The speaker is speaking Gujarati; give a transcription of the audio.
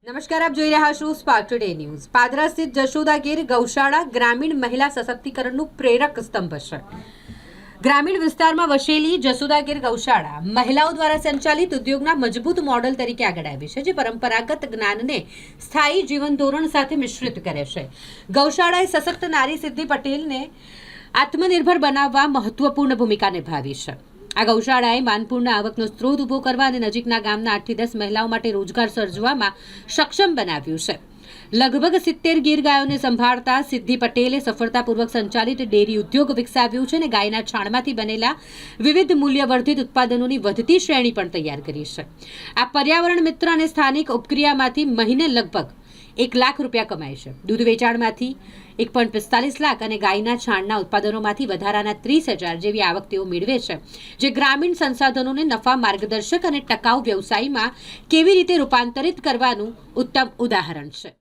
નમસ્કાર, આપ જોઈ રહ્યા છો સ્પાર્ક ટુડે ન્યૂઝ। પાદરા સ્થિત જશોદા ગીર ગૌશાળા ગ્રામીણ મહિલા સશક્તિકરણનું પ્રેરક સ્તંભ છે। ગ્રામીણ વિસ્તારમાં વસેલી જશોદા ગીર ગૌશાળા મહિલાઓ દ્વારા સંચાલિત ઉદ્યોગના મજબૂત મોડલ તરીકે આગળ આવી છે, જે પરંપરાગત જ્ઞાનને સ્થાયી જીવન ધોરણ સાથે મિશ્રિત કરે છે। ગૌશાળાએ સશક્ત નારી સિદ્ધિ પટેલને આત્મનિર્ભર બનાવવા મહત્વપૂર્ણ ભૂમિકા નિભાવી છે। આ ગૌશાળાએ માનપૂર્ણ આવકનો સ્ત્રોત ઊભો કરવા અને નજીકના ગામના 8 થી 10 મહિલાઓ માટે રોજગાર સર્જવામાં સક્ષમ બનાવ્યું છે। લગભગ 70 ગીર ગાયોને સંભાળતા સિદ્ધિ પટેલે સફળતાપૂર્વક સંચાલિત ડેરી ઉદ્યોગ વિકસાવ્યું છે અને ગાયના છાણમાંથી બનેલા વિવિધ મૂલ્યવર્ધિત ઉત્પાદનોની વધતી શ્રેણી પણ તૈયાર કરી છે। આ પર્યાવરણ મિત્ર અને સ્થાનિક ઉપક્રિયામાંથી મહિને લગભગ 1 લાખ રૂપિયા કમાય છે। દૂધ વેચાણમાંથી 1.45 લાખ અને ગાયના છાણના ઉત્પાદનોમાંથી વધારાના 30,000 જેવી આવક તેઓ મેળવે છે, જે ગ્રામીણ સંસાધનોને નફા માર્ગદર્શક અને ટકાઉ વ્યવસાયમાં કેવી રીતે રૂપાંતરિત કરવાનું ઉત્તમ ઉદાહરણ છે।